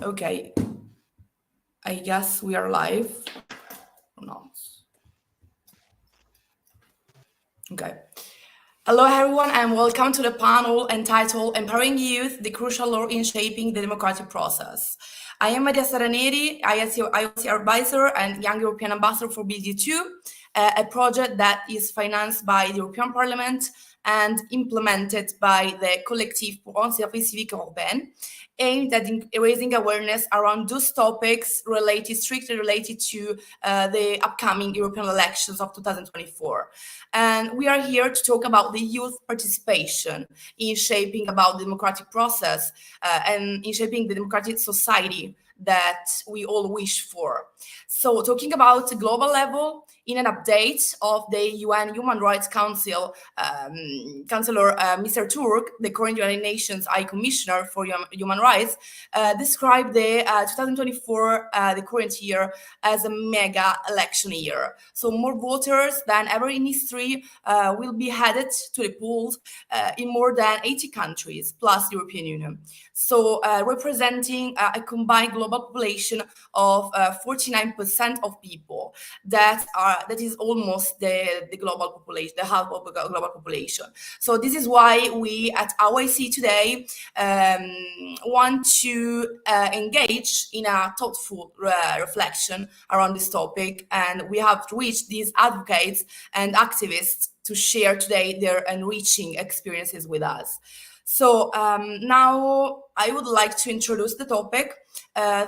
Okay, I guess we are live or not. Okay. Hello, everyone, and welcome to the panel entitled Empowering Youth, the Crucial Role in Shaping the Democratic Process. I am Maria Saraneri, IOC advisor and Young European Ambassador for BD2, a project that is financed by the European Parliament and implemented by the Collectif pour un service civique européen, aimed at raising awareness around those topics strictly related to the upcoming European elections of 2024. And we are here to talk about the youth participation in shaping about the democratic process and in shaping the democratic society that we all wish for. So talking about the global level, in an update of the UN Human Rights Council, Councillor Mr. Turk, the current United Nations High Commissioner for Human Rights, described the 2024, the current year, as a mega election year. So more voters than ever in history will be headed to the polls in more than 80 countries, plus the European Union. So representing a combined global population of 49% of people that is almost the global population, the half of the global population. So this is why we at OIC today want to engage in a thoughtful reflection around this topic, and we have reached these advocates and activists to share today their enriching experiences with us. So now I would like to introduce the topic,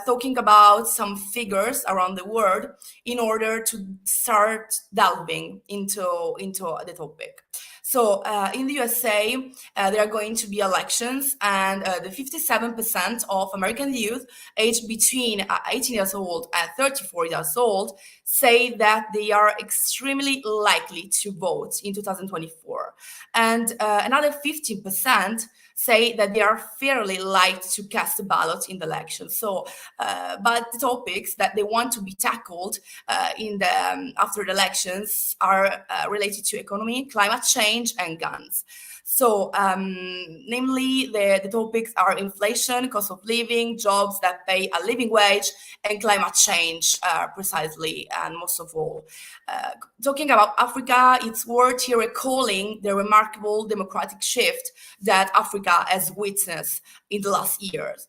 talking about some figures around the world in order to start delving into the topic. So in the USA, there are going to be elections, and the 57% of American youth aged between 18 years old and 34 years old say that they are extremely likely to vote in 2024. And another 15% say that they are fairly likely to cast a ballot in the election. So, but the topics that they want to be tackled after the elections are related to economy, climate change, and guns. So, namely, the topics are inflation, cost of living, jobs that pay a living wage, and climate change, precisely, and most of all. Talking about Africa, it's worth here recalling the remarkable democratic shift that Africa has witnessed in the last years,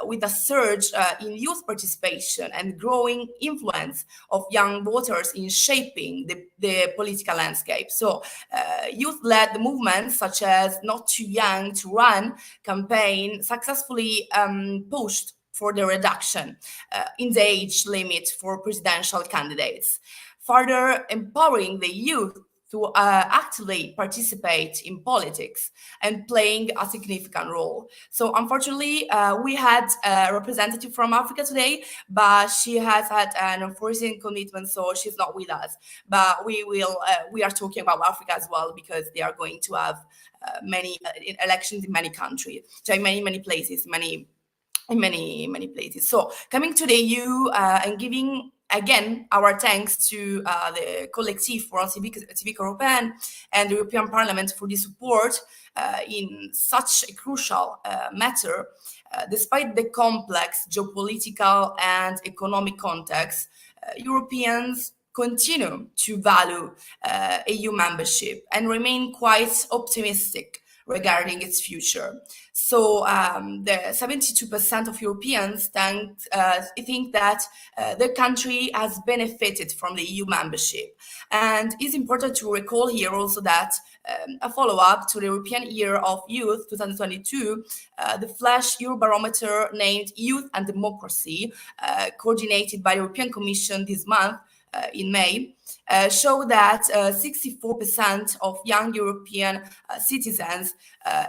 with a surge in youth participation and growing influence of young voters in shaping the political landscape. So youth-led movements such as Not Too Young to Run campaign successfully pushed for the reduction in the age limit for presidential candidates, further empowering the youth to actively participate in politics and playing a significant role. So unfortunately, we had a representative from Africa today, but she has had an unforeseen commitment, so she's not with us. But we are talking about Africa as well, because they are going to have many elections in many countries, so in many places, many places. So coming to the EU and giving again our thanks to the Collectif pour un civic européen and the European Parliament for the support in such a crucial matter. Despite the complex geopolitical and economic context, Europeans continue to value EU membership and remain quite optimistic regarding its future. So the 72% of Europeans think that their country has benefited from the EU membership. And it's important to recall here also that a follow-up to the European Year of Youth 2022, the Flash Eurobarometer named Youth and Democracy, coordinated by the European Commission this month, in May, show that 64% of young European citizens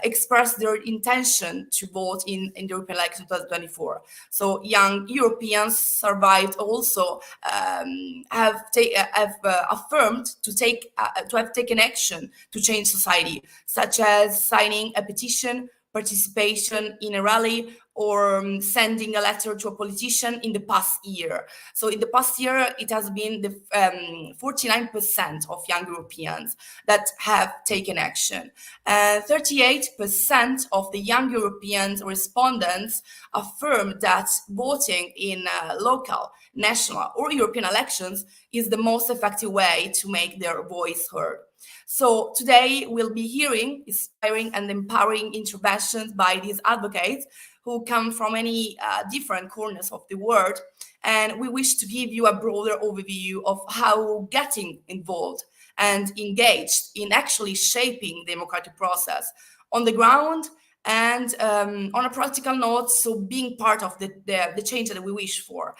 expressed their intention to vote in the European election 2024. So young Europeans survived also have affirmed to have taken action to change society, such as signing a petition, participation in a rally or sending a letter to a politician in the past year. So in the past year, it has been the 49% of young Europeans that have taken action. 38% of the young European respondents affirmed that voting in local, national, or European elections is the most effective way to make their voice heard. So today we'll be hearing inspiring and empowering interventions by these advocates who come from many different corners of the world. And we wish to give you a broader overview of how getting involved and engaged in actually shaping the democratic process on the ground and on a practical note, so being part of the change that we wish for.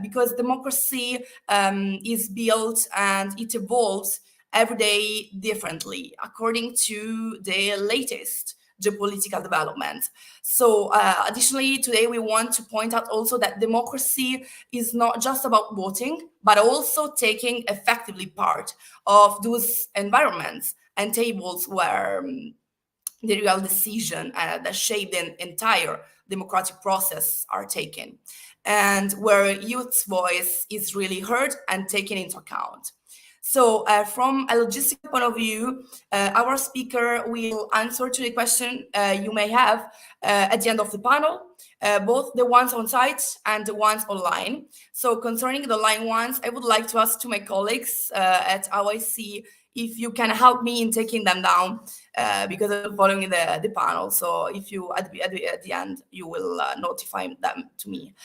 Because democracy is built and it evolves every day differently according to the latest geopolitical development. So additionally, today we want to point out also that democracy is not just about voting, but also taking effectively part of those environments and tables where the real decision that shape the entire democratic process are taken, and where youth's voice is really heard and taken into account. So from a logistical point of view, our speaker will answer to the question you may have at the end of the panel, both the ones on site and the ones online. So concerning the online ones, I would like to ask to my colleagues at OIC if you can help me in taking them down because I'm following the panel. So if you, at the end, you will notify them to me.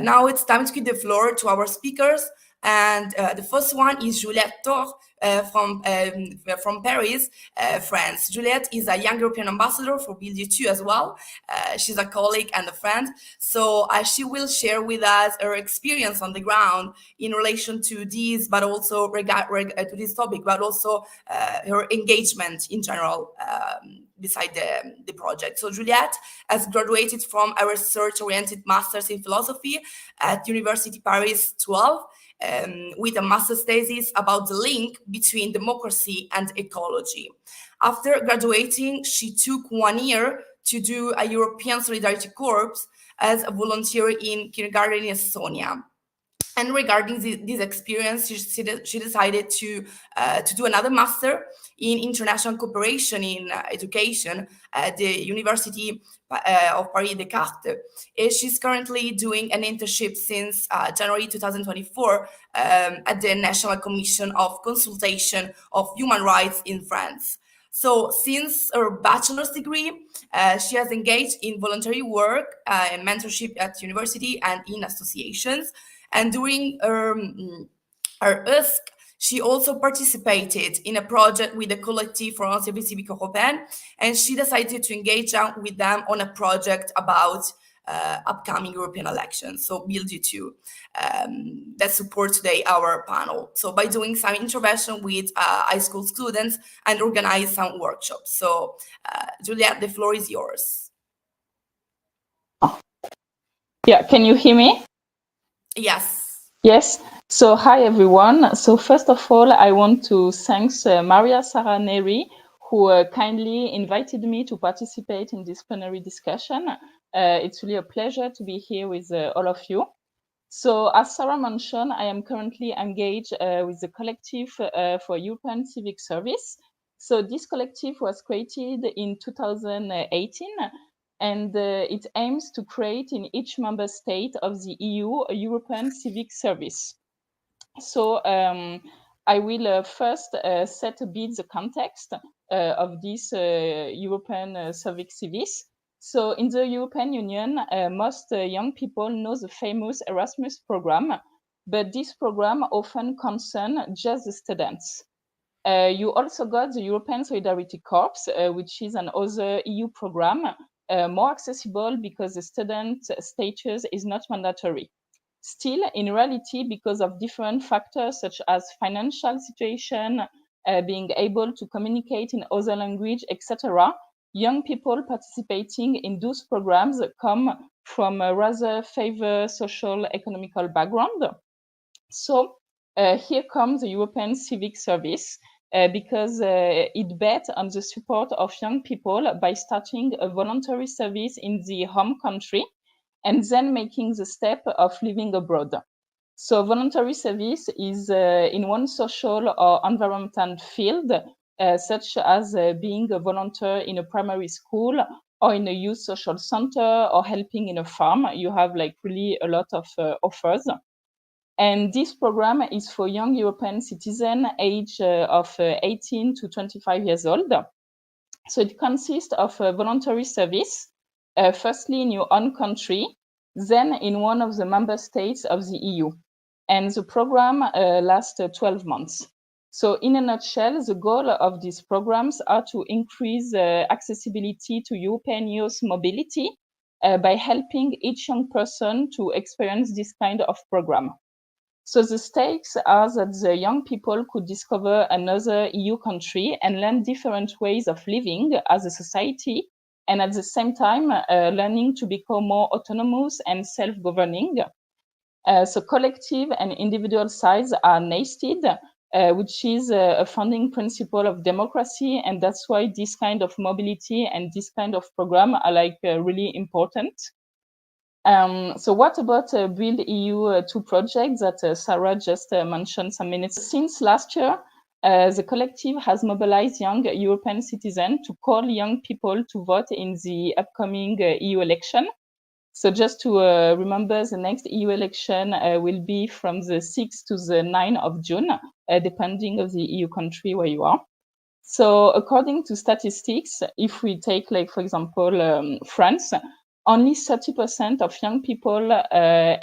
Now it's time to give the floor to our speakers. And the first one is Juliette from Paris, France. Juliette is a young European ambassador for Belgium too as well. She's a colleague and a friend. So she will share with us her experience on the ground in relation to this, but also to this topic, but also her engagement in general beside the project. So Juliette has graduated from a research-oriented master's in philosophy at University Paris 12, with a master's thesis about the link between democracy and ecology. After graduating, she took 1 year to do a European Solidarity Corps as a volunteer in kindergarten in Estonia. And regarding this experience, she decided to do another master in international cooperation in education at the University of Paris Descartes. She's currently doing an internship since January 2024 at the National Commission of Consultation of Human Rights in France. So since her bachelor's degree, she has engaged in voluntary work and mentorship at university and in associations. And during her USC, she also participated in a project with the Collectif for un service civique européen, and she decided to engage with them on a project about upcoming European elections, so Build You Too, that support today our panel. So by doing some intervention with high school students and organize some workshops. So Juliette, the floor is yours. Yeah, can you hear me? Yes. Yes. So hi, everyone. So first of all, I want to thank Maria Saraneri, who kindly invited me to participate in this plenary discussion. It's really a pleasure to be here with all of you. So as Sarah mentioned, I am currently engaged with the Collective for European Civic Service. So this collective was created in 2018. And it aims to create in each member state of the EU a European civic service. So I will first set a bit the context of this European civic service. So in the European Union, most young people know the famous Erasmus program, but this program often concerns just the students. You also got the European Solidarity Corps, which is another EU program, more accessible because the student status is not mandatory. Still, in reality, because of different factors such as financial situation, being able to communicate in other language, etc., young people participating in those programs come from a rather favored social economical background. So here comes the European Civic Service. because it bet on the support of young people by starting a voluntary service in the home country and then making the step of living abroad. So voluntary service is in one social or environmental field, such as being a volunteer in a primary school or in a youth social center or helping in a farm. You have like really a lot of offers. And this program is for young European citizens age of 18 to 25 years old. So it consists of a voluntary service, firstly in your own country, then in one of the member states of the EU. And the program lasts 12 months. So in a nutshell, the goal of these programs are to increase accessibility to European youth mobility by helping each young person to experience this kind of program. So the stakes are that the young people could discover another EU country and learn different ways of living as a society, and at the same time learning to become more autonomous and self-governing. So collective and individual sides are nested, which is a founding principle of democracy, and that's why this kind of mobility and this kind of program are like really important. So what about Build EU 2 project that Sarah just mentioned some minutes? Since last year, the collective has mobilized young European citizens to call young people to vote in the upcoming EU election. So just to remember, the next EU election will be from the 6th to the 9th of June, depending of the EU country where you are. So according to statistics, if we take, like, for example, France, only 30% of young people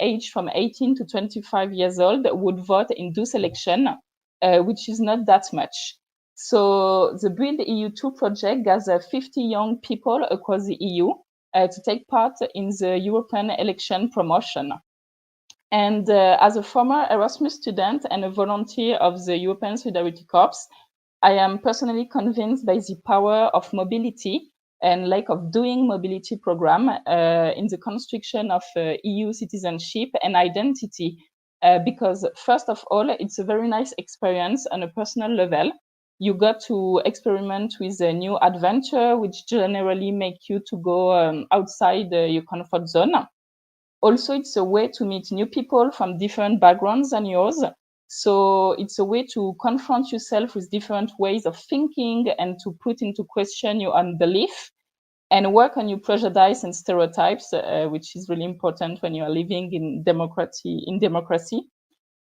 aged from 18 to 25 years old would vote in this election, which is not that much. So the Build EU 2 project gathers 50 young people across the EU to take part in the European election promotion. And as a former Erasmus student and a volunteer of the European Solidarity Corps, I am personally convinced by the power of mobility and lack of doing mobility program in the construction of EU citizenship and identity. Because first of all, it's a very nice experience on a personal level. You got to experiment with a new adventure, which generally make you to go outside your comfort zone. Also, it's a way to meet new people from different backgrounds than yours. So it's a way to confront yourself with different ways of thinking and to put into question your own belief and work on your prejudice and stereotypes, which is really important when you are living in democracy.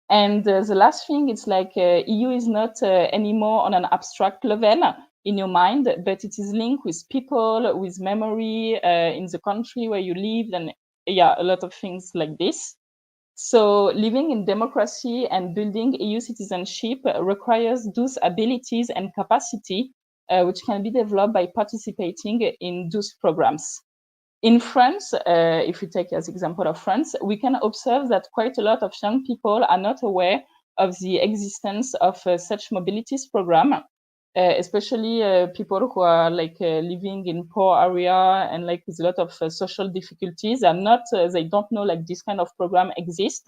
And the last thing, it's like EU is not anymore on an abstract level in your mind, but it is linked with people, with memory in the country where you live, and yeah, a lot of things like this. So living in democracy and building EU citizenship requires those abilities and capacity, which can be developed by participating in those programs. In France, if we take as example of France, we can observe that quite a lot of young people are not aware of the existence of such mobilities program, especially people who are like living in poor area and like with a lot of social difficulties are not, they don't know like this kind of program exists.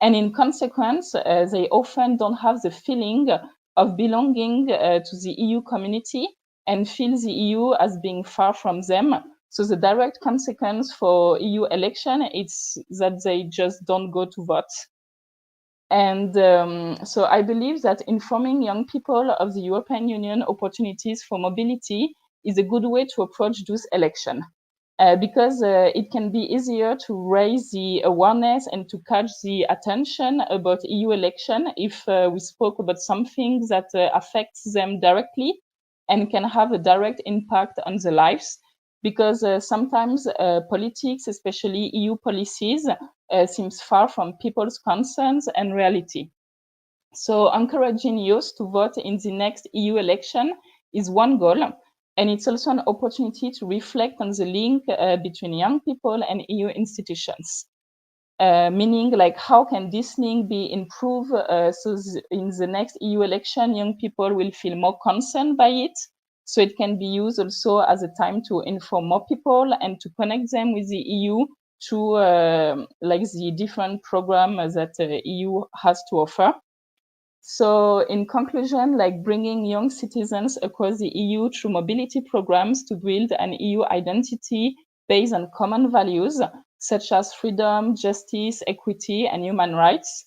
And in consequence, they often don't have the feeling of belonging to the EU community and feel the EU as being far from them. So the direct consequence for EU election is that they just don't go to vote. And so I believe that informing young people of the European Union opportunities for mobility is a good way to approach this election. Because it can be easier to raise the awareness and to catch the attention about EU election if we spoke about something that affects them directly and can have a direct impact on their lives. Because sometimes politics, especially EU policies, seems far from people's concerns and reality. So encouraging youth to vote in the next EU election is one goal. And it's also an opportunity to reflect on the link between young people and EU institutions. Meaning, like, how can this link be improved so in the next EU election, young people will feel more concerned by it. So it can be used also as a time to inform more people and to connect them with the EU through like the different programs that EU has to offer. So in conclusion, like bringing young citizens across the EU through mobility programs to build an EU identity based on common values such as freedom, justice, equity, and human rights.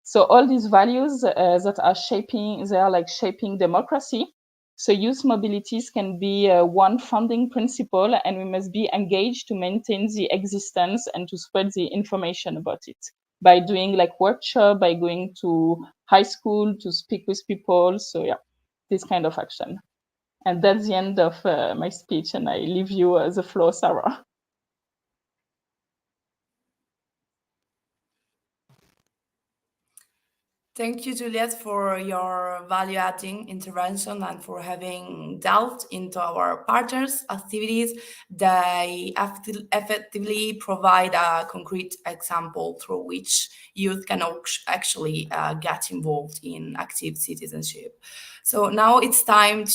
So all these values that are shaping democracy. So youth mobilities can be one founding principle, and we must be engaged to maintain the existence and to spread the information about it by doing like workshop, by going to high school to speak with people. So yeah, this kind of action. And that's the end of my speech, and I leave you the floor, Sarah. Thank you, Juliet, for your value-adding intervention and for having delved into our partners' activities. They effectively provide a concrete example through which youth can actually get involved in active citizenship. So now it's time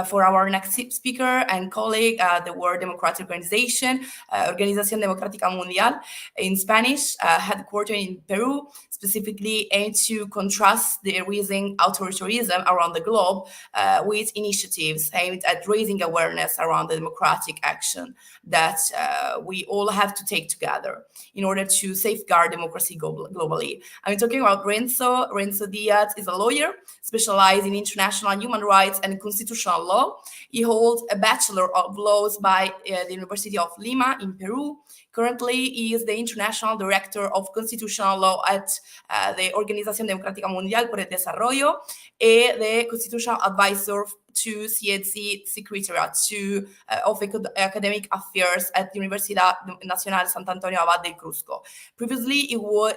for our next speaker and colleague, the World Democratic Organization, Organización Democrática Mundial, in Spanish, headquartered in Peru, specifically aimed to contrast the rising authoritarianism around the globe with initiatives aimed at raising awareness around the democratic action that we all have to take together in order to safeguard democracy globally. I'm talking about Renzo. Renzo Diaz is a lawyer specialized in international human rights and constitutional law. He holds a Bachelor of Laws by the University of Lima in Peru. Currently, he is the International Director of Constitutional Law at the Organización Democrática Mundial por el Desarrollo and the Constitutional Advisor to CSCE Secretariat of Academic Affairs at the Universidad Nacional Santo Antonio Abad del Cruzco. Previously,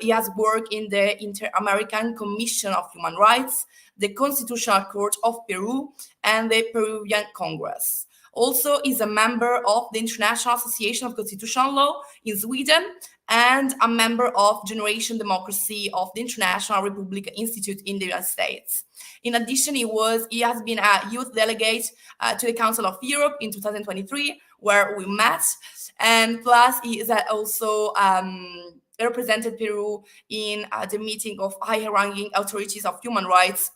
he has worked in the Inter-American Commission of Human Rights, the Constitutional Court of Peru, and the Peruvian Congress. Also, is a member of the International Association of Constitutional Law in Sweden and a member of Generation Democracy of the International Republic Institute in the United States. In addition, he has been a youth delegate to the Council of Europe in 2023, where we met. And plus, he is also represented Peru in the meeting of high-ranking authorities of human rights,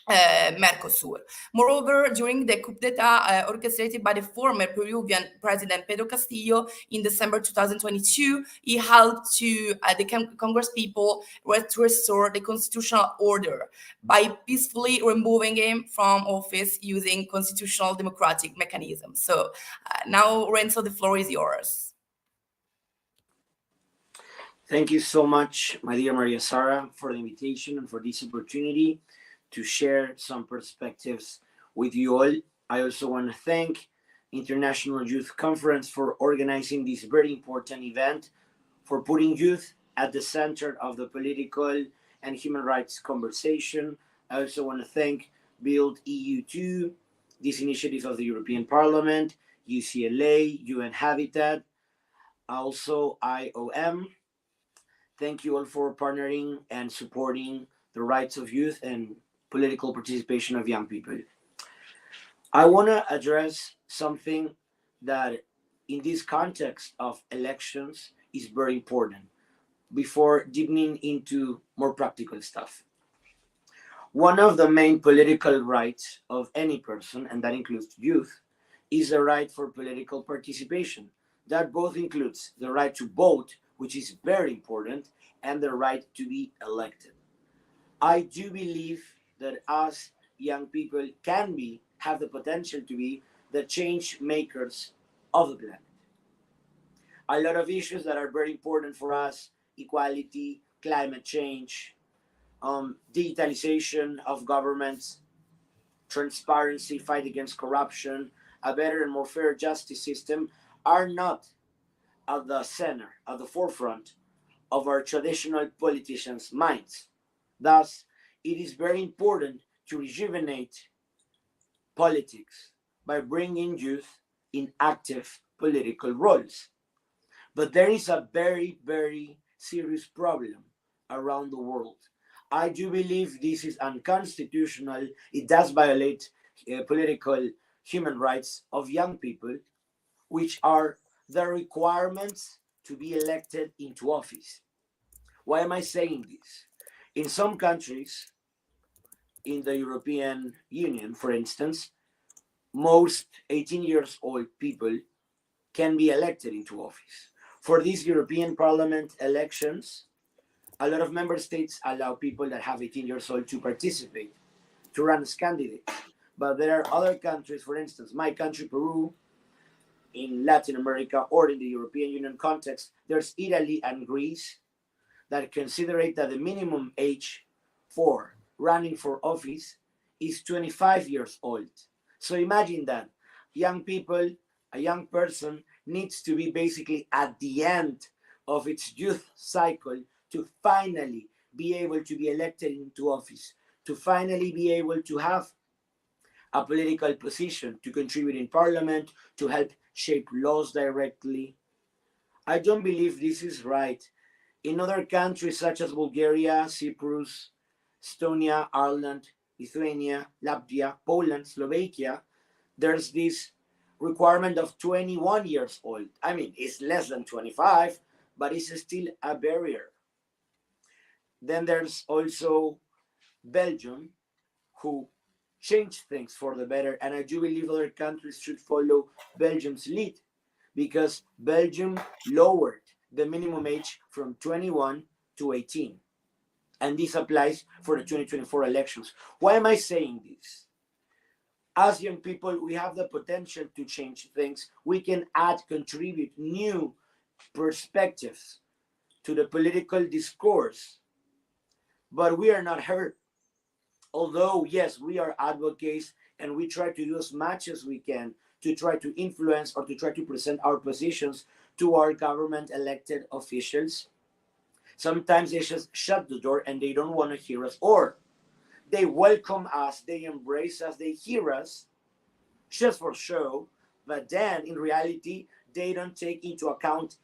Mercosur. Moreover, during the coup d'etat orchestrated by the former Peruvian President Pedro Castillo in December 2022, he helped the Congress people to restore the constitutional order by peacefully removing him from office using constitutional democratic mechanisms. So now, Renzo, the floor is yours. Thank you so much, my dear Maria Sara, for the invitation and for this opportunity to share some perspectives with you all. I also want to thank International Youth Conference for organizing this very important event, for putting youth at the center of the political and human rights conversation. I also want to thank Build EU2, this initiative of the European Parliament, UCLA, UN Habitat, also IOM. Thank you all for partnering and supporting the rights of youth and political participation of young people. I want to address something that in this context of elections is very important before digging into more practical stuff. One of the main political rights of any person, and that includes youth, is the right for political participation. That both includes the right to vote, which is very important, and the right to be elected. I do believe that us young people have the potential to be the change makers of the planet. A lot of issues that are very important for us: equality, climate change, digitalization of governments, transparency, fight against corruption, a better and more fair justice system, are not at the center, at the forefront of our traditional politicians' minds. Thus, it is very important to rejuvenate politics by bringing youth in active political roles. But there is a very, very serious problem around the world. I do believe this is unconstitutional. It does violate political human rights of young people, which are the requirements to be elected into office. Why am I saying this? In some countries, in the European Union, for instance, most 18 years old people can be elected into office. For these European Parliament elections, a lot of member states allow people that have 18 years old to participate, to run as candidates. But there are other countries, for instance, my country, Peru, in Latin America or in the European Union context, there's Italy and Greece that consider that the minimum age for running for office is 25 years old. So imagine that young people, a young person needs to be basically at the end of its youth cycle to finally be able to be elected into office, to finally be able to have a political position, to contribute in parliament, to help shape laws directly. I don't believe this is right. In other countries such as Bulgaria, Cyprus, Estonia, Ireland, Lithuania, Latvia, Poland, Slovakia, there's this requirement of 21 years old. I mean, it's less than 25, but it's still a barrier. Then there's also Belgium, who changed things for the better, and I do believe other countries should follow Belgium's lead, because Belgium lowered the minimum age from 21 to 18. And this applies for the 2024 elections. Why am I saying this? As young people, we have the potential to change things. We can contribute new perspectives to the political discourse, but we are not heard. Although, yes, we are advocates and we try to do as much as we can to try to influence or to try to present our positions to our government elected officials, sometimes they just shut the door and they don't want to hear us, or they welcome us, they embrace us, they hear us just for show, but then in reality, they don't take into account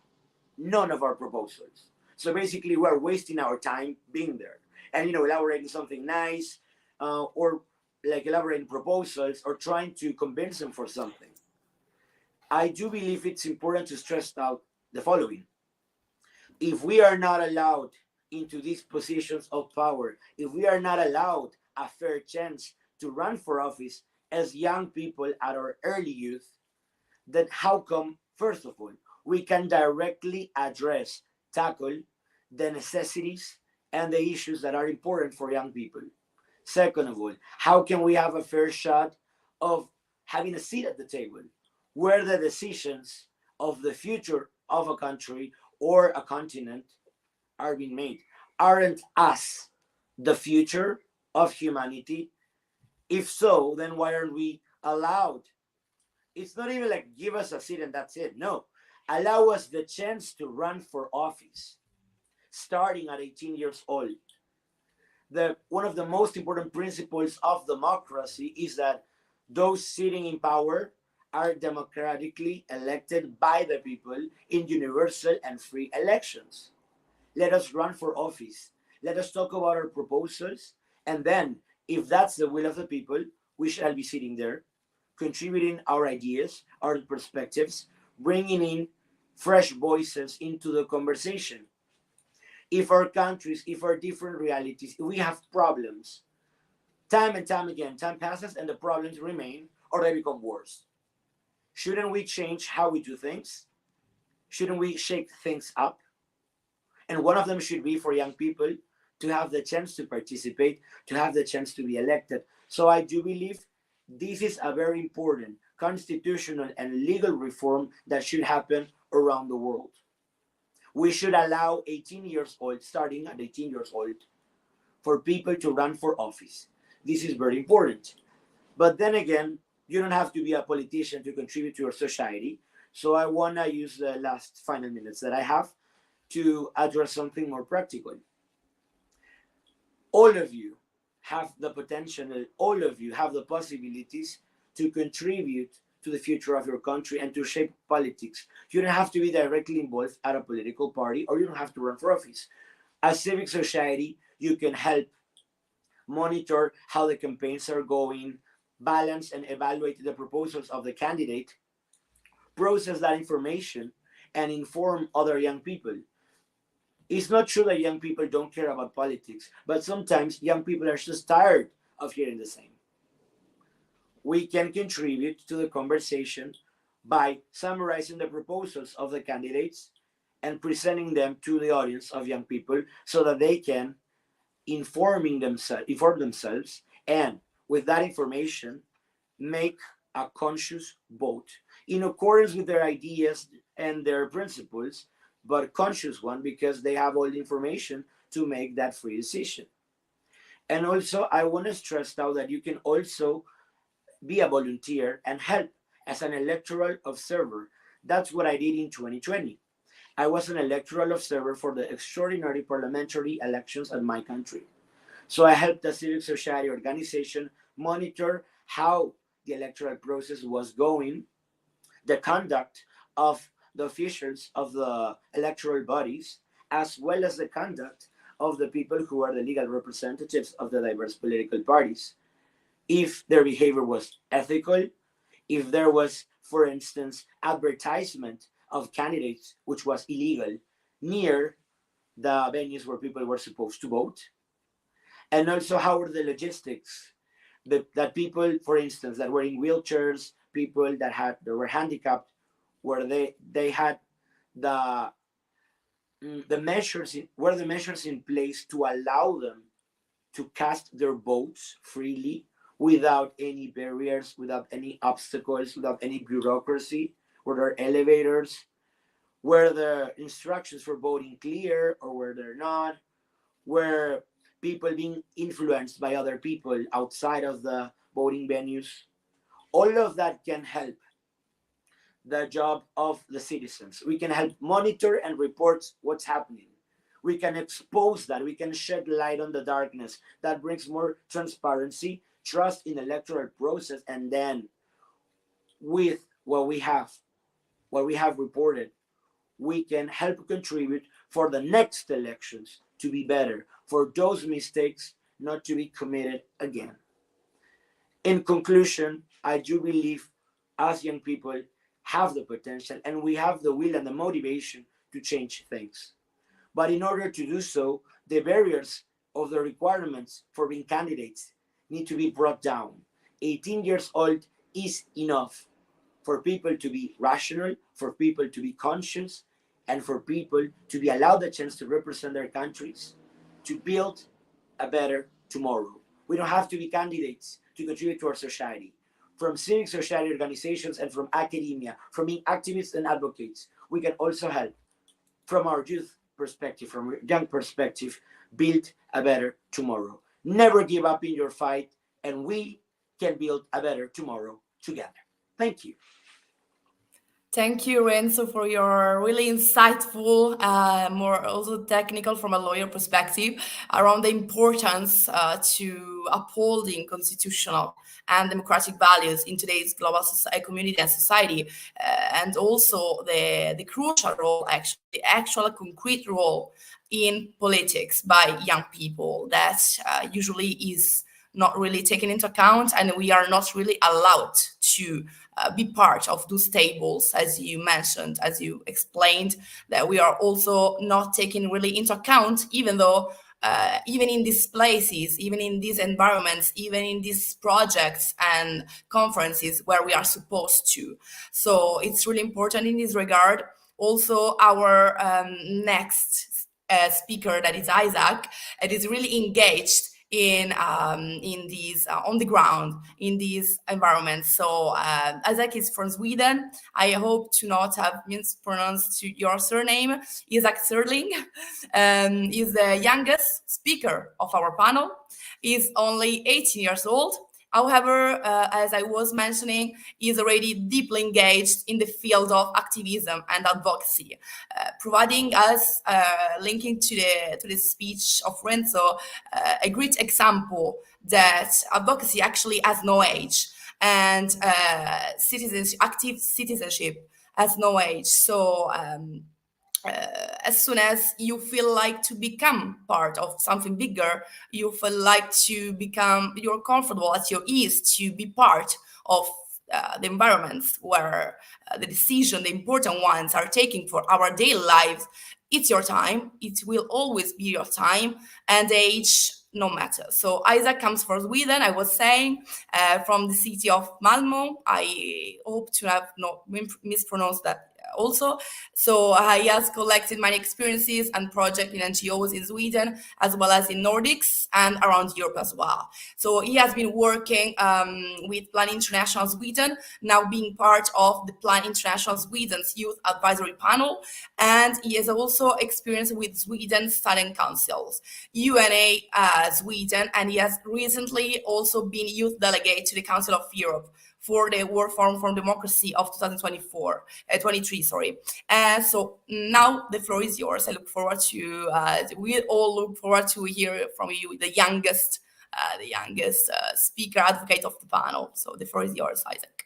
none of our proposals. So basically, we're wasting our time being there and, elaborating something nice, or like elaborating proposals or trying to convince them for something. I do believe it's important to stress out the following. If we are not allowed into these positions of power, if we are not allowed a fair chance to run for office as young people at our early youth, then how come, first of all, we can directly tackle the necessities and the issues that are important for young people? Second of all, how can we have a fair shot of having a seat at the table where the decisions of the future of a country or a continent are being made? Aren't us the future of humanity? If so, then why aren't we allowed? It's not even like give us a seat and that's it. No, allow us the chance to run for office, starting at 18 years old. One of the most important principles of democracy is that those sitting in power are democratically elected by the people in universal and free elections. Let us run for office. Let us talk about our proposals. And then, if that's the will of the people, we shall be sitting there, contributing our ideas, our perspectives, bringing in fresh voices into the conversation. If our countries, if our different realities, if we have problems, time and time again, time passes and the problems remain or they become worse. Shouldn't we change how we do things? Shouldn't we shake things up? And one of them should be for young people to have the chance to participate, to have the chance to be elected. So I do believe this is a very important constitutional and legal reform that should happen around the world. We should allow 18 years old, starting at 18 years old, for people to run for office. This is very important. But then again, you don't have to be a politician to contribute to your society. So I want to use the last final minutes that I have to address something more practical. All of you have the potential, all of you have the possibilities to contribute to the future of your country and to shape politics. You don't have to be directly involved at a political party, or you don't have to run for office. As civic society, you can help monitor how the campaigns are going, balance and evaluate the proposals of the candidate, process that information, and inform other young people. It's not true that young people don't care about politics, but sometimes young people are just tired of hearing the same. We can contribute to the conversation by summarizing the proposals of the candidates and presenting them to the audience of young people so that they can inform themselves, and with that information make a conscious vote in accordance with their ideas and their principles, but a conscious one because they have all the information to make that free decision. And also, I want to stress now that you can also be a volunteer and help as an electoral observer. That's what I did in 2020. I was an electoral observer for the extraordinary parliamentary elections in my country. So I helped the civil society organization monitor how the electoral process was going, the conduct of the officials of the electoral bodies, as well as the conduct of the people who are the legal representatives of the diverse political parties. If their behavior was ethical, if there was, for instance, advertisement of candidates which was illegal near the venues where people were supposed to vote, and also how were the logistics that people, for instance, that were in wheelchairs, people that were handicapped, where they had the measures in place to allow them to cast their votes freely without any barriers, without any obstacles, without any bureaucracy. Were there elevators? Were the instructions for voting clear or were there not? Were people being influenced by other people outside of the voting venues? All of that can help the job of the citizens. We can help monitor and report what's happening. We can expose that. We can shed light on the darkness. That brings more transparency, trust in the electoral process, and then with what we have reported, we can help contribute for the next elections to be better, for those mistakes not to be committed again. In conclusion, I do believe us young people have the potential and we have the will and the motivation to change things. But in order to do so, the barriers of the requirements for being candidates need to be brought down. 18 years old is enough for people to be rational, for people to be conscious, and for people to be allowed the chance to represent their countries, to build a better tomorrow. We don't have to be candidates to contribute to our society. From civic society organizations and from academia, from being activists and advocates, we can also help from our youth perspective, from a young perspective, build a better tomorrow. Never give up in your fight, and we can build a better tomorrow together. Thank you. Thank you, Renzo, for your really insightful, more also technical from a lawyer perspective around the importance to upholding constitutional and democratic values in today's global community and society, and also the crucial role, actually, the actual concrete role in politics by young people that usually is not really taken into account, and we are not really allowed to be part of those tables, as you mentioned, as you explained, that we are also not taken really into account, even though even in these places, even in these environments, even in these projects and conferences where we are supposed to. So it's really important in this regard. Also, our next speaker, that is Isak, it is really engaged in these on the ground in these environments. So Isak is from Sweden. I hope to not have mispronounced your surname. Isak Sörling is the youngest speaker of our panel. He's only 18 years old. However, as I was mentioning, he's already deeply engaged in the field of activism and advocacy, providing us, linking to the speech of Renzo, a great example that advocacy actually has no age, and active citizenship has no age. So as soon as you feel like to become part of something bigger, you feel like you're comfortable at your ease to be part of the environments where the important ones are taking for our daily lives. It's your time. It will always be your time. And age no matter. So Isak comes from Sweden, I was saying, from the city of Malmö. I hope to have not mispronounced that also. So he has collected many experiences and projects in NGOs in Sweden, as well as in Nordics and around Europe as well. So he has been working with Plan International Sweden, now being part of the Plan International Sweden's Youth Advisory Panel. And he has also experience with Sweden's Student Councils, UNA Sweden, and he has recently also been youth delegate to the Council of Europe for the World Forum for Democracy of 23. So now the floor is yours. I look forward to, we all look forward to hear from you, the youngest speaker advocate of the panel. So the floor is yours, Isak.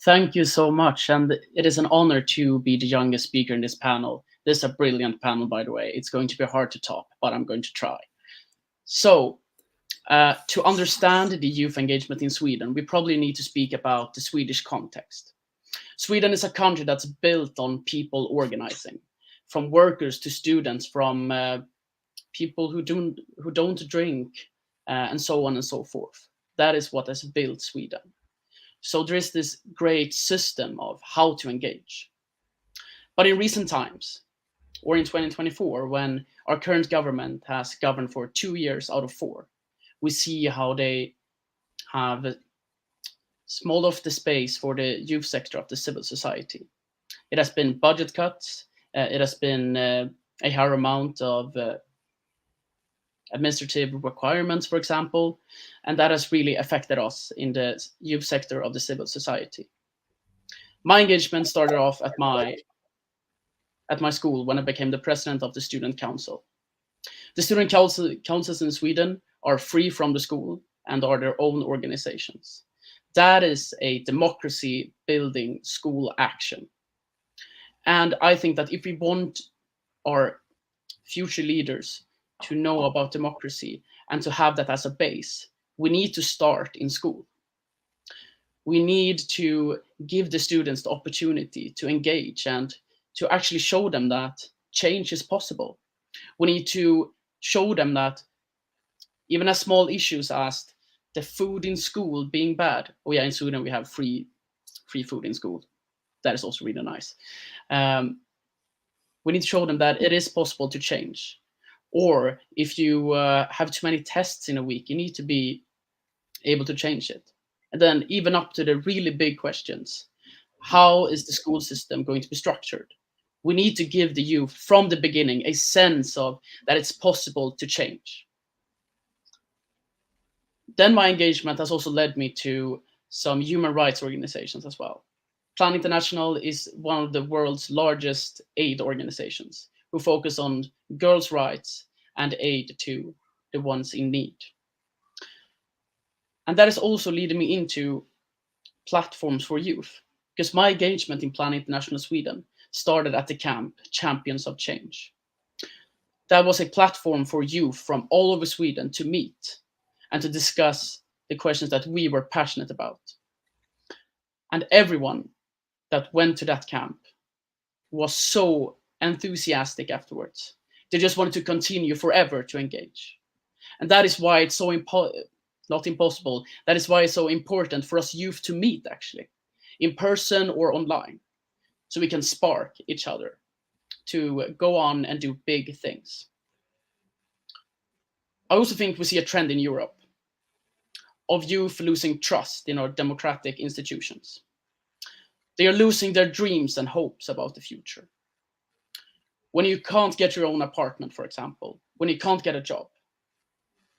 Thank you so much. And it is an honor to be the youngest speaker in this panel. This is a brilliant panel, by the way. It's going to be hard to top, but I'm going to try. So to understand the youth engagement in Sweden, we probably need to speak about the Swedish context. Sweden is a country that's built on people organizing, from workers to students, from people who don't drink, and so on and so forth. That is what has built Sweden. So there is this great system of how to engage. But in recent times, or in 2024, when our current government has governed for 2 years out of 4, we see how they have small off the space for the youth sector of the civil society. It has been budget cuts. It has been a higher amount of administrative requirements, for example, and that has really affected us in the youth sector of the civil society. My engagement started off at my school when I became the president of the student council. The student councils in Sweden are free from the school and are their own organizations. That is a democracy building school action. And I think that if we want our future leaders to know about democracy and to have that as a base, we need to start in school. We need to give the students the opportunity to engage and to actually show them that change is possible. We need to show them that even as small issues as the food in school being bad. Oh yeah, in Sweden we have free food in school. That is also really nice. We need to show them that it is possible to change. Or if you have too many tests in a week, you need to be able to change it. And then even up to the really big questions. How is the school system going to be structured? We need to give the youth from the beginning a sense of that it's possible to change. Then my engagement has also led me to some human rights organizations as well. Plan International is one of the world's largest aid organizations who focus on girls' rights and aid to the ones in need. And that is also leading me into platforms for youth, because my engagement in Plan International Sweden started at the camp Champions of Change. That was a platform for youth from all over Sweden to meet and to discuss the questions that we were passionate about. And everyone that went to that camp was so enthusiastic afterwards. They just wanted to continue forever to engage. And that is why it's so not impossible. That is why it's so important for us youth to meet, actually, in person or online, so we can spark each other to go on and do big things. I also think we see a trend in Europe of youth losing trust in our democratic institutions. They are losing their dreams and hopes about the future. When you can't get your own apartment, for example, when you can't get a job,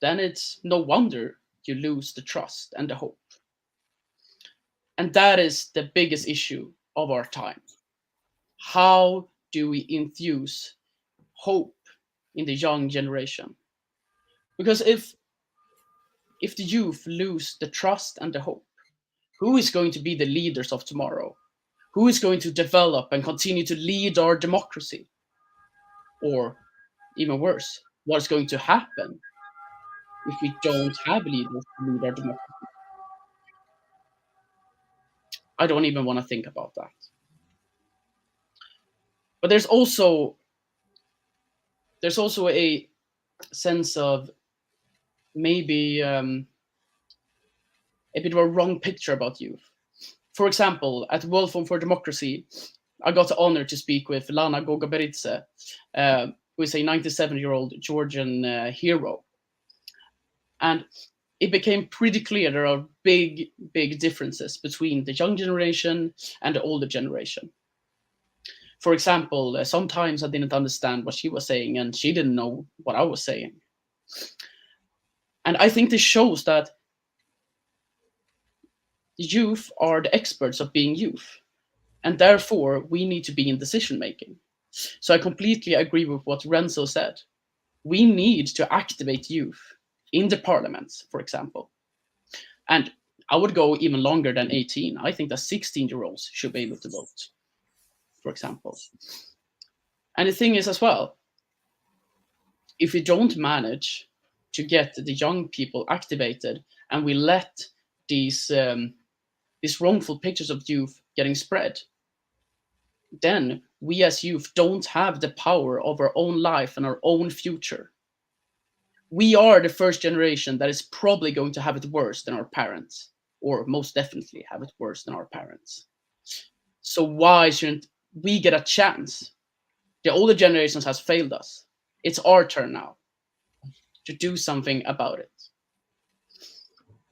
then it's no wonder you lose the trust and the hope. And that is the biggest issue of our time. How do we infuse hope in the young generation? Because if the youth lose the trust and the hope, who is going to be the leaders of tomorrow? Who is going to develop and continue to lead our democracy? Or even worse, what is going to happen if we don't have leaders to lead our democracy? I don't even want to think about that. But there's also a sense of maybe a bit of a wrong picture about youth. For example, at World Forum for Democracy, I got the honor to speak with Lana Gogaberidze, who is a 97-year-old Georgian hero. And it became pretty clear there are big, big differences between the young generation and the older generation. For example, sometimes I didn't understand what she was saying, and she didn't know what I was saying. And I think this shows that youth are the experts of being youth, and therefore we need to be in decision making. So I completely agree with what Renzo said. We need to activate youth in the parliaments, for example. And I would go even longer than 18. I think that 16-year-olds should be able to vote, for example. And the thing is as well, if we don't manage to get the young people activated and we let these wrongful pictures of youth getting spread, then we as youth don't have the power of our own life and our own future. We are the first generation that is probably going to have it worse than our parents, or most definitely have it worse than our parents. So why shouldn't we get a chance? The older generations has failed us. It's our turn now to do something about it.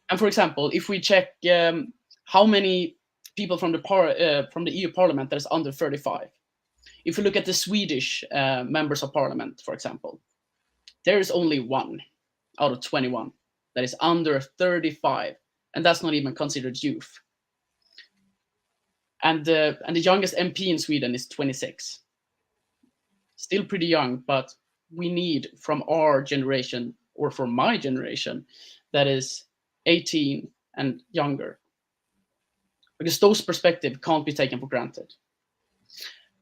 And for example, if we check how many people from the EU Parliament that is under 35, if we look at the Swedish members of Parliament, for example, there is only 1 out of 21 that is under 35, and that's not even considered youth. And the youngest MP in Sweden is 26. Still pretty young, but we need from our generation, or from my generation, that is 18 and younger, because those perspectives can't be taken for granted.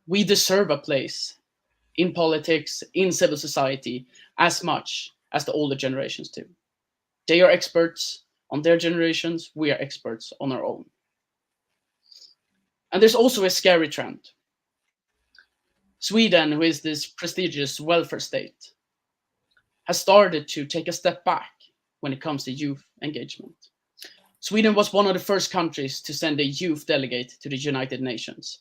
We deserve a place in politics, in civil society, as much as the older generations do. They are experts on their generations, we are experts on our own. And there's also a scary trend. Sweden, who is this prestigious welfare state, has started to take a step back when it comes to youth engagement. Sweden was one of the first countries to send a youth delegate to the United Nations.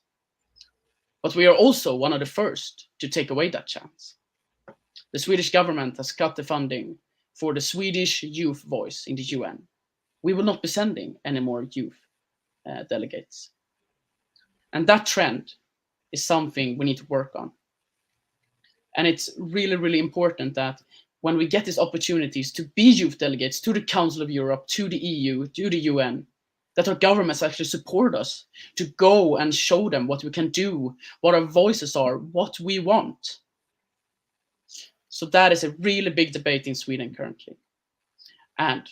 But we are also one of the first to take away that chance. The Swedish government has cut the funding for the Swedish youth voice in the UN. We will not be sending any more youth delegates. And that trend is something we need to work on. And it's really, really important that when we get these opportunities to be youth delegates to the Council of Europe, to the EU, to the UN, that our governments actually support us to go and show them what we can do, what our voices are, what we want. So that is a really big debate in Sweden currently. And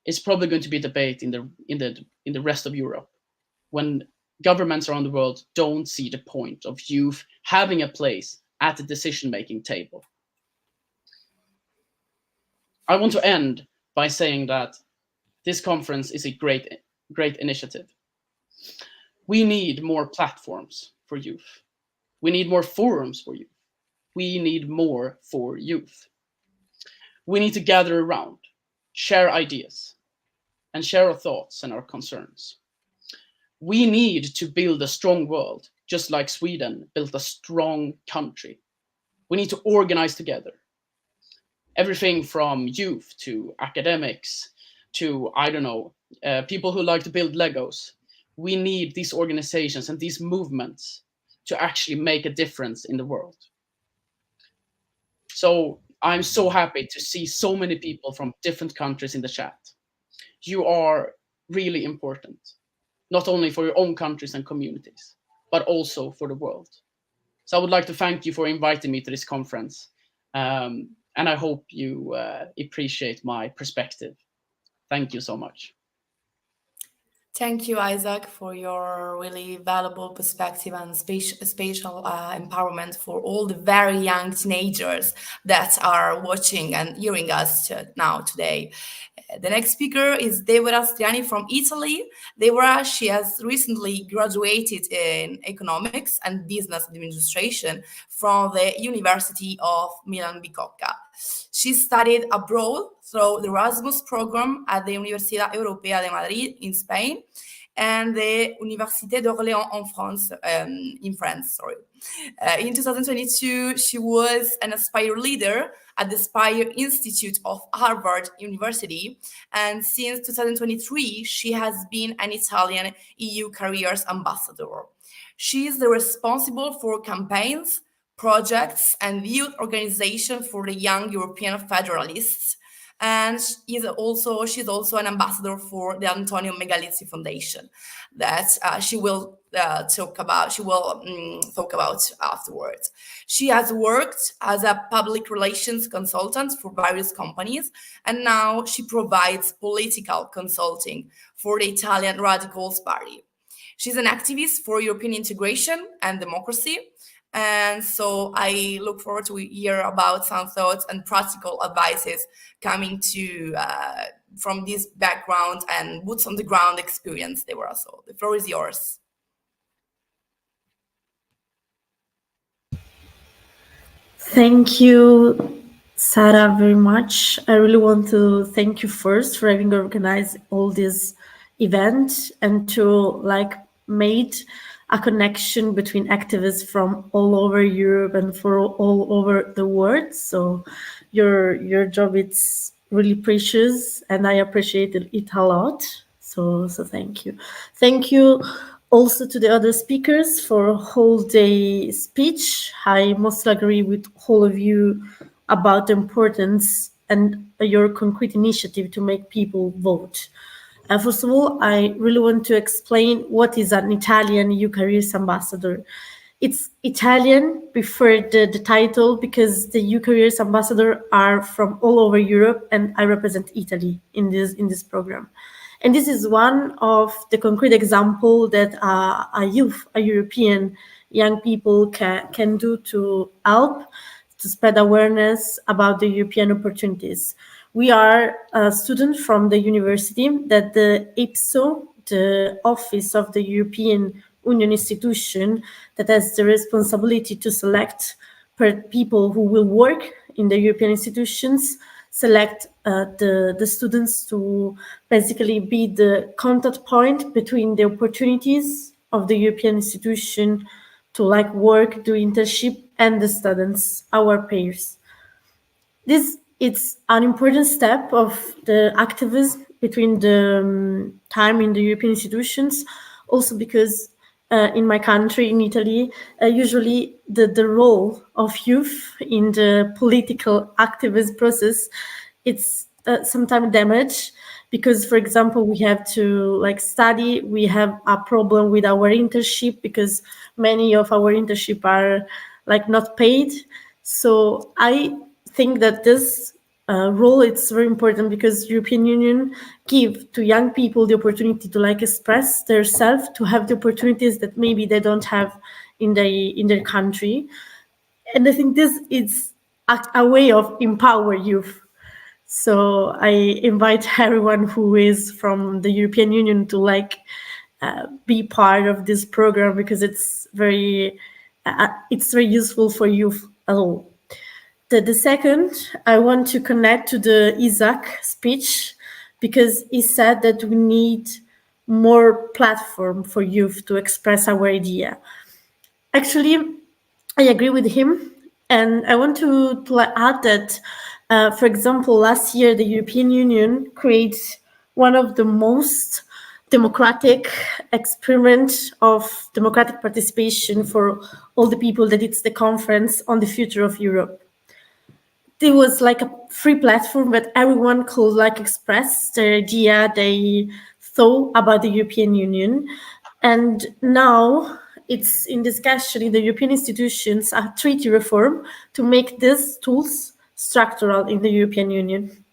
it's probably going to be a debate in the rest of Europe, when governments around the world don't see the point of youth having a place at the decision-making table. I want to end by saying that this conference is a great initiative. We need more platforms for youth. We need more forums for youth. We need more for youth. We need to gather around, share ideas, and share our thoughts and our concerns. We need to build a strong world, just like Sweden built a strong country. We need to organize together. Everything from youth to academics to, I don't know, people who like to build Legos. We need these organizations and these movements to actually make a difference in the world. So I'm so happy to see so many people from different countries in the chat. You are really important, not only for your own countries and communities, but also for the world. So I would like to thank you for inviting me to this conference. And I hope you appreciate my perspective. Thank you so much. Thank you, Isak, for your really valuable perspective and spatial empowerment for all the very young teenagers that are watching and hearing us now today. The next speaker is Deborah Striani from Italy. Deborah, she has recently graduated in economics and business administration from the University of Milan Bicocca. She studied abroad through the Erasmus program at the Universidad Europea de Madrid in Spain and the Université d'Orléans in France. In 2022, she was an Aspire leader at the Aspire Institute of Harvard University, and since 2023, she has been an Italian EU Careers Ambassador. She is the responsible for campaigns, projects, and youth organization for the Young European Federalists, and she's also an ambassador for the Antonio Megalizzi Foundation that she will talk about afterwards. She has worked as a public relations consultant for various companies, and now she provides political consulting for the Italian Radicals Party. She's an activist for European integration and democracy. And so I look forward to hear about some thoughts and practical advices coming to from this background and boots on the ground experience, Deborah. So the floor is yours. Thank you, Sarah, very much. I really want to thank you first for having organized all this event and to made a connection between activists from all over Europe and for all over the world. So your job is really precious and I appreciate it a lot. So thank you. Thank you also to the other speakers for a whole day speech. I mostly agree with all of you about the importance and your concrete initiative to make people vote. First of all, I really want to explain what is an Italian EU Careers Ambassador. It's Italian, prefer the title, because the EU Careers Ambassador are from all over Europe and I represent Italy in this program. And this is one of the concrete example that a European young people can do to help to spread awareness about the European opportunities. We are a student from the university that the EPSO, the Office of the European Union institution that has the responsibility to select people who will work in the European institutions, select the students to basically be the contact point between the opportunities of the European institution to work, do internship, and the students, our peers. It's an important step of the activism between the time in the European institutions, also because in my country, in Italy, usually the role of youth in the political activist process, it's sometimes damaged because, for example, we have to study, we have a problem with our internship because many of our internship are not paid. So I think that this role it's very important because European Union give to young people the opportunity to express themselves, to have the opportunities that maybe they don't have in their country. And I think this is a way of empower youth. So I invite everyone who is from the European Union to be part of this program because it's very useful for youth at all. The second, I want to connect to the Isak speech because he said that we need more platform for youth to express our idea. Actually, I agree with him. And I want to add that, for example, last year, the European Union created one of the most democratic experiment of democratic participation for all the people that it's the conference on the future of Europe. It was a free platform that everyone could express their idea they thought about the European Union. And now it's in discussion in the European institutions a treaty reform to make these tools structural in the European Union.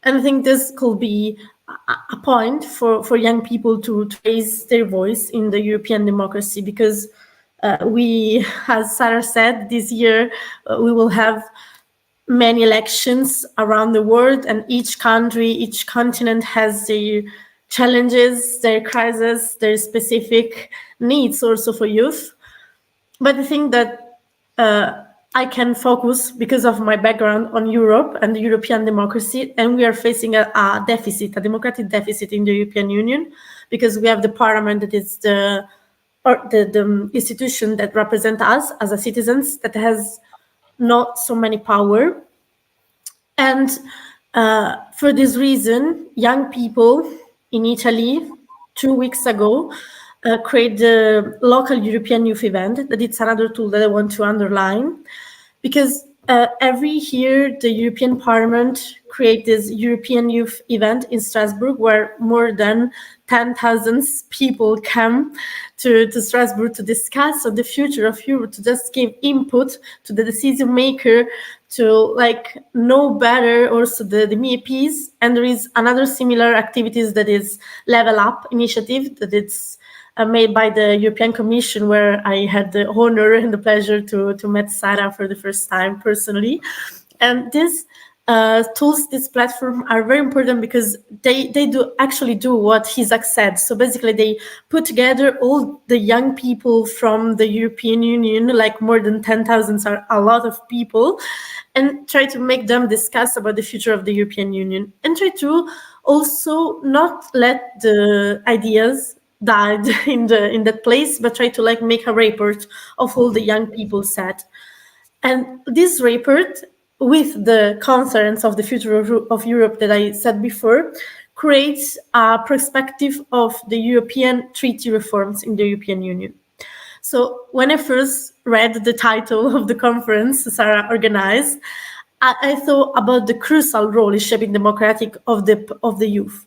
And I think this could be a point for young people to raise their voice in the European democracy because we, as Sarah said, this year we will have many elections around the world, and each country, each continent has their challenges, their crises, their specific needs also for youth. But I think that I can focus, because of my background, on Europe and European democracy, and we are facing a deficit, a democratic deficit in the European Union, because we have the parliament that is the institution that represents us as a citizens, that has not so many power. And for this reason, young people in Italy 2 weeks ago create the local European youth event. That it's another tool that I want to underline, because every year the European Parliament creates this European youth event in Strasbourg, where more than 10,000 people come to Strasbourg to discuss on the future of Europe, to just give input to the decision maker, to know better also the MEPs. And there is another similar activities that is Level Up initiative, that it's made by the European Commission, where I had the honor and the pleasure to meet Sarah for the first time personally. And these tools, this platform, are very important because they actually do what Isak said. So basically they put together all the young people from the European Union, like more than 10,000 are a lot of people, and try to make them discuss about the future of the European Union, and try to also not let the ideas died in that place, but try to make a report of all the young people said. And this report, with the conference of the future of Europe that I said before, creates a perspective of the European treaty reforms in the European Union. So when I first read the title of the conference Sarah organized, I thought about the crucial role in shaping democratic of the youth.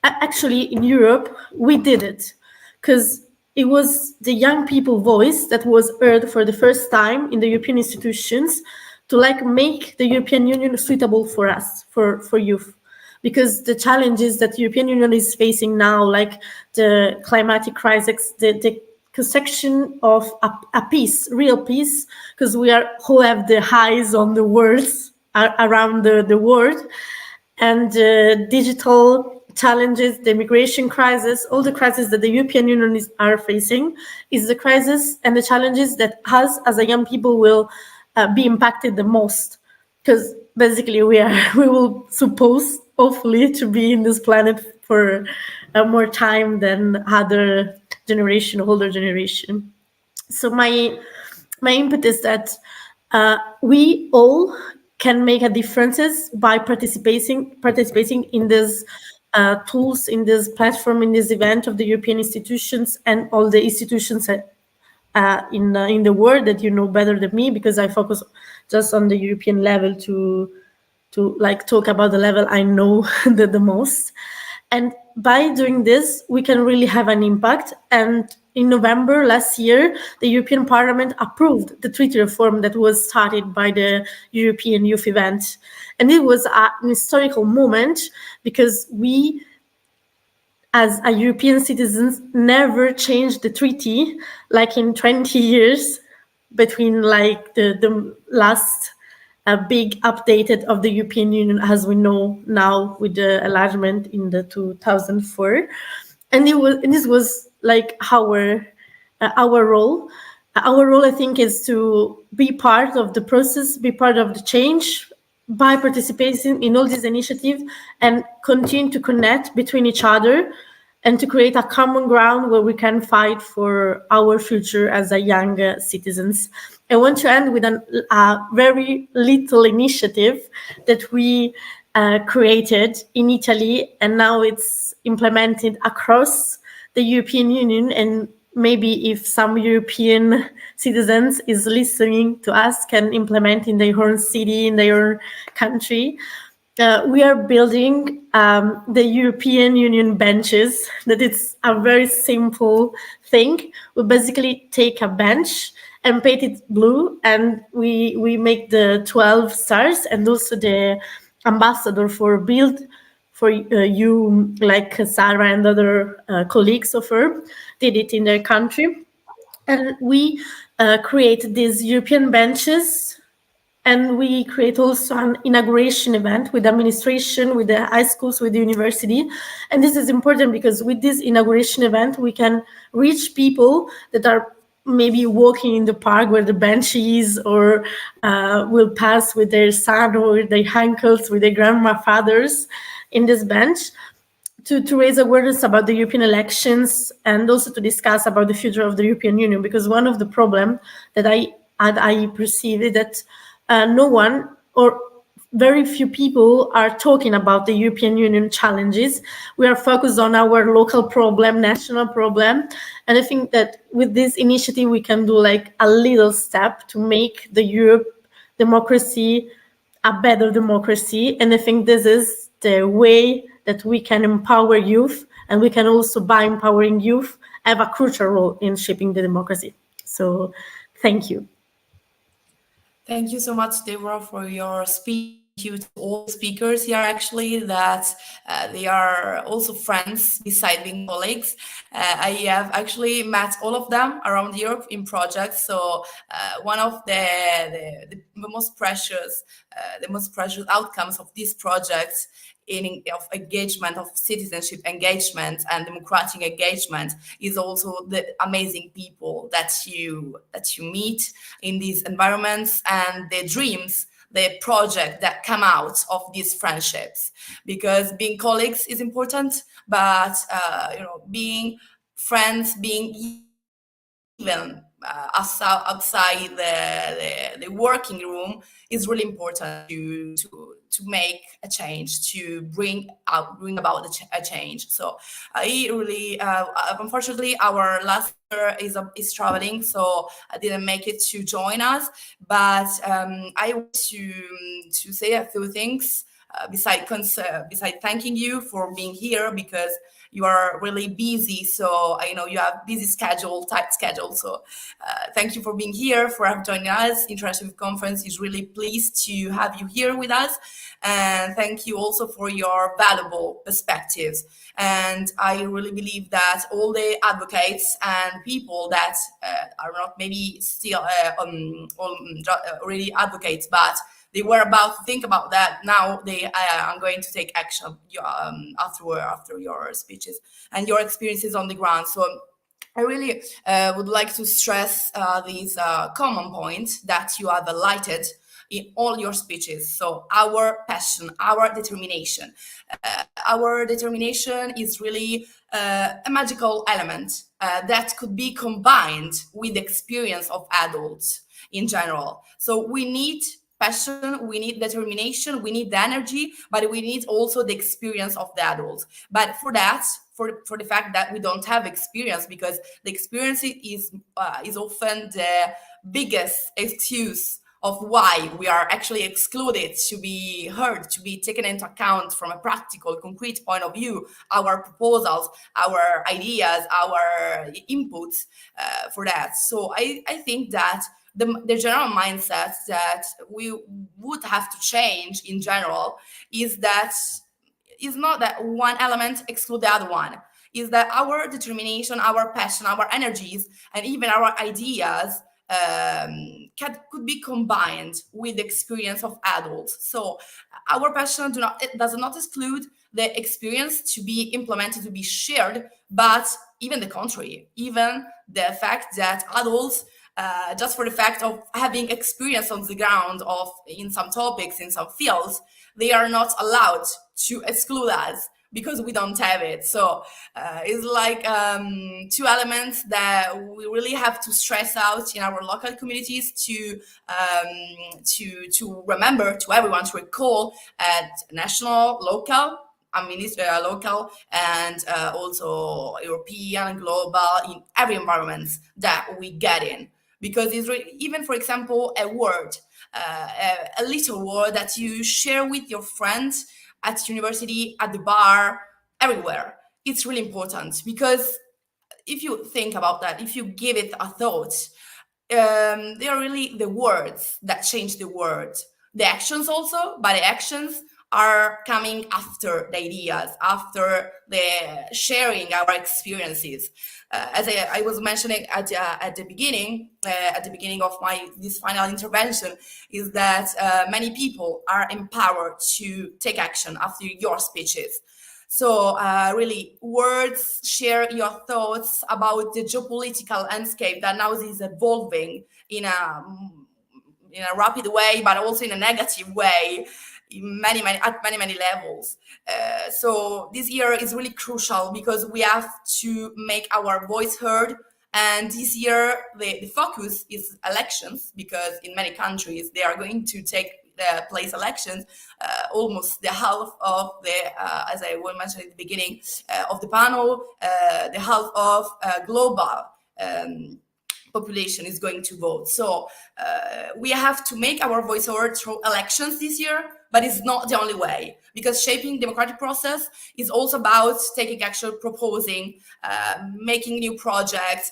Actually, in Europe, we did it, because it was the young people voice that was heard for the first time in the European institutions to make the European Union suitable for us, for youth. Because the challenges that the European Union is facing now, like the climatic crisis, the construction of a peace, real peace, because we all have the eyes on the words around the world, and digital challenges, the immigration crisis, all the crises that the European Union are facing, is the crisis and the challenges that us as a young people will be impacted the most, because basically we will suppose, hopefully, to be in this planet for more time than other generation, older generation. So my input is that we all can make a differences by participating in this tools, in this platform, in this event of the European institutions and all the institutions in the world that you know better than me, because I focus just on the European level to talk about the level I know the most. And by doing this, we can really have an impact. And in November last year, the European Parliament approved the treaty reform that was started by the European Youth Event. And it was an historical moment, because we, as a European citizens, never changed the treaty in 20 years between the last big updated of the European Union as we know now, with the enlargement in the 2004. And this was our role. Our role, I think, is to be part of the process, be part of the change, by participating in all these initiatives, and continue to connect between each other and to create a common ground where we can fight for our future as a young citizens. I want to end with a very little initiative that we created in Italy, and now it's implemented across the European Union. And maybe if some European citizens is listening to us, can implement in their own city, in their own country. We are building the European Union benches. That it's a very simple thing. We basically take a bench and paint it blue, and we make the 12 stars, and also the ambassador for Build for you, like Sarah and other colleagues of her, did it in their country. And we create these European benches, and we create also an inauguration event with administration, with the high schools, with the university. And this is important because with this inauguration event, we can reach people that are maybe walking in the park where the bench is, or will pass with their son or with their uncles, with their grandfathers in this bench, to raise awareness about the European elections, and also to discuss about the future of the European Union. Because one of the problems that I perceive is that no one, or very few people, are talking about the European Union challenges. We are focused on our local problem, national problem. And I think that with this initiative, we can do like a little step to make the Europe democracy a better democracy. And I think this is the way that we can empower youth, and we can also, by empowering youth, have a crucial role in shaping the democracy. So thank you. Thank you so much, Deborah, for your speech. Thank you to all speakers here, actually, that they are also friends beside being colleagues. I have actually met all of them around Europe in projects. So one of the most precious outcomes of these projects of engagement, of citizenship engagement and democratic engagement, is also the amazing people that you meet in these environments, and the dreams, the project that come out of these friendships. Because being colleagues is important, but being friends, being even outside the working room is really important to make a change, to bring about a change. So I really, unfortunately, our last speaker is traveling, so I didn't make it to join us. But I want to say a few things beside thanking you for being here, because you are really busy. So I know you have tight schedule. So thank you for being here, for joining us. International Conference is really pleased to have you here with us. And thank you also for your valuable perspectives. And I really believe that all the advocates and people that are not maybe still already advocates, but they were about to think about that, now they are going to take action after your speeches and your experiences on the ground. So I really would like to stress these common points that you have highlighted in all your speeches. So our passion, our determination. Our determination is really a magical element that could be combined with the experience of adults in general. So we need passion, we need determination, we need the energy, but we need also the experience of the adults. But for that, for the fact that we don't have experience, because the experience is often the biggest excuse of why we are actually excluded to be heard, to be taken into account from a practical, concrete point of view, our proposals, our ideas, our inputs for that. So I think that the general mindset that we would have to change in general is not that one element exclude the other one, is that our determination, our passion, our energies, and even our ideas could be combined with the experience of adults. So our passion does not exclude the experience to be implemented, to be shared, but even the contrary, even the fact that adults, just for the fact of having experience on the ground in some topics, in some fields, they are not allowed to exclude us because we don't have it. So it's like two elements that we really have to stress out in our local communities to remember, to everyone to recall at national, local, local, and also European and global, in every environment that we get in. Because it's really, even, for example, a word, a little word that you share with your friends at university, at the bar, everywhere. It's really important, because if you think about that, if you give it a thought, they are really the words that change the world. The actions also, but the actions are coming after the ideas, after the sharing our experiences. As I was mentioning at the beginning of this final intervention, is that many people are empowered to take action after your speeches. So really, words, share your thoughts about the geopolitical landscape that now is evolving in a rapid way, but also in a negative way, at many levels. So this year is really crucial because we have to make our voice heard. And this year, the focus is elections, because in many countries they are going to take place elections. Almost the half of the, as I will mention at the beginning of the panel, the half of global population is going to vote. So we have to make our voice heard through elections this year, but it's not the only way, because shaping democratic process is also about taking action, proposing, making new projects,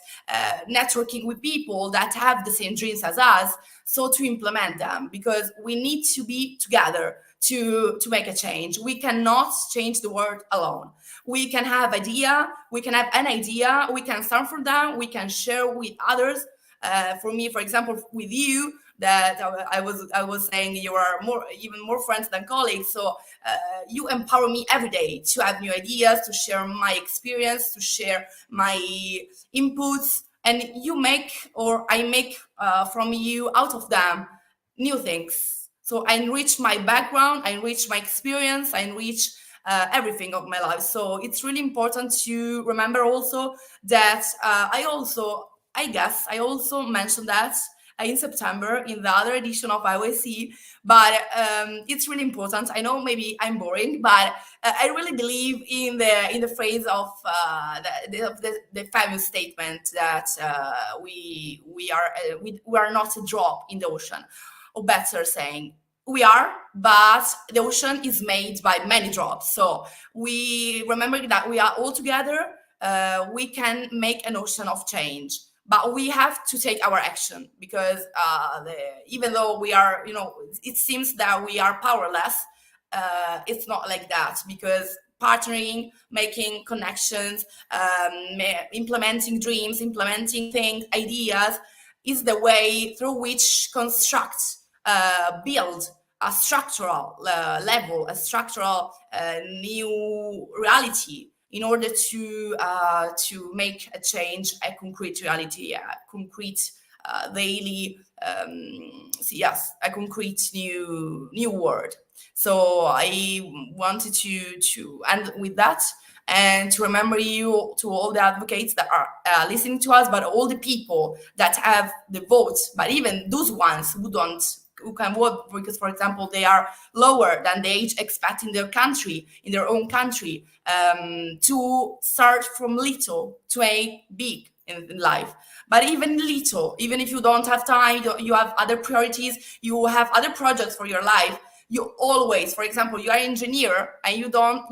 networking with people that have the same dreams as us, so to implement them, because we need to be together to make a change. We cannot change the world alone. We can have an idea, we can start from them, we can share with others. For me, for example, with you, that I was saying you are even more friends than colleagues. So you empower me every day to have new ideas, to share my experience, to share my inputs, and I make from you, out of them, new things. So I enrich my background, I enrich my experience, I enrich everything of my life. So it's really important to remember also that I also mentioned that in September in the other edition of IOC, but it's really important. I know maybe I'm boring, but I really believe in the phrase of the famous statement that we are not a drop in the ocean, or better saying, we are, but the ocean is made by many drops. So we remember that we are all together. We can make an ocean of change. But we have to take our action, because even though we are, it seems that we are powerless, it's not like that, because partnering, making connections, implementing dreams, implementing things, ideas, is the way through which build a structural level, a structural new reality, in order to make a change, a concrete reality, a concrete daily, a concrete new world. So I wanted to end with that, and to remember you, to all the advocates that are listening to us, but all the people that have the votes, but even those ones who can vote because, for example, they are lower than the age expected in their own country, to start from little to make big in life. But even little, even if you don't have time, you have other priorities, you have other projects for your life, you always, for example, you are an engineer and you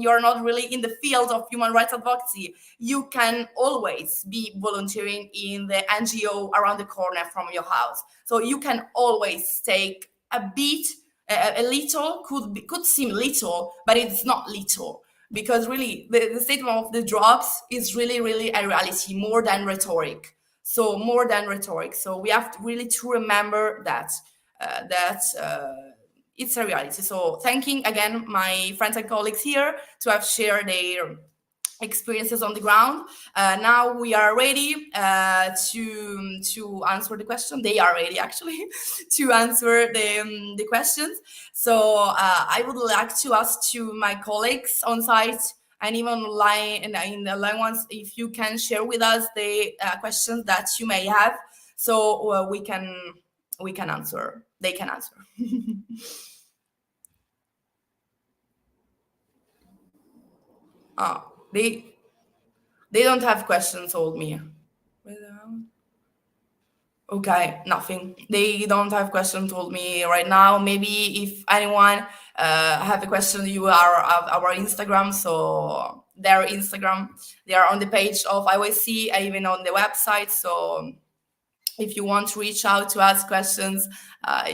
are not really in the field of human rights advocacy, you can always be volunteering in the NGO around the corner from your house. So you can always take a bit, a little, could seem little, but it's not little, because really the statement of the drops is really, really a reality, more than rhetoric. So more than rhetoric. So we have to really remember that it's a reality. So thanking again my friends and colleagues here to have shared their experiences on the ground. Now we are ready to answer the question. They are ready, actually, to answer the questions. So I would like to ask to my colleagues on site and even online, in the line ones, if you can share with us the questions that you may have, so we can answer. They can answer. They don't have questions, told me. Okay, nothing. They don't have questions, told me right now. Maybe if anyone have a question, you are our Instagram. So their Instagram, they are on the page of IOC, even on the website. So if you want to reach out to ask questions,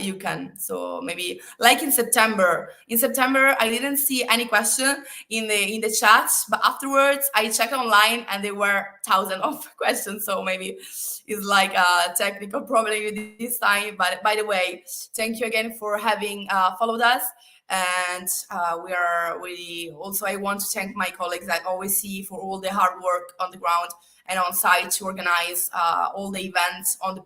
you can. So maybe like in September I didn't see any question in the chat, but afterwards I checked online and there were thousands of questions. So maybe it's like a technical problem this time. But by the way, thank you again for having followed us. And we also, I want to thank my colleagues at OSCE for all the hard work on the ground and on site to organize all the events on the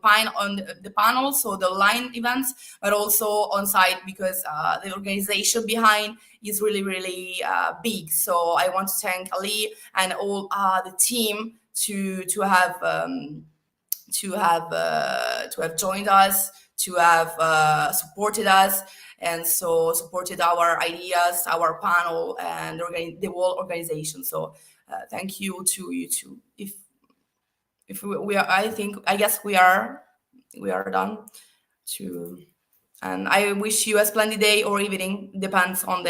panel, so the online events, but also on site, because the organization behind is really, really big. So I want to thank Ali and all the team to have joined us, to have supported us, and so supported our ideas, our panel, and the whole organization. So thank you to you too. If we are, I guess we are done. And I wish you a splendid day or evening, depends on the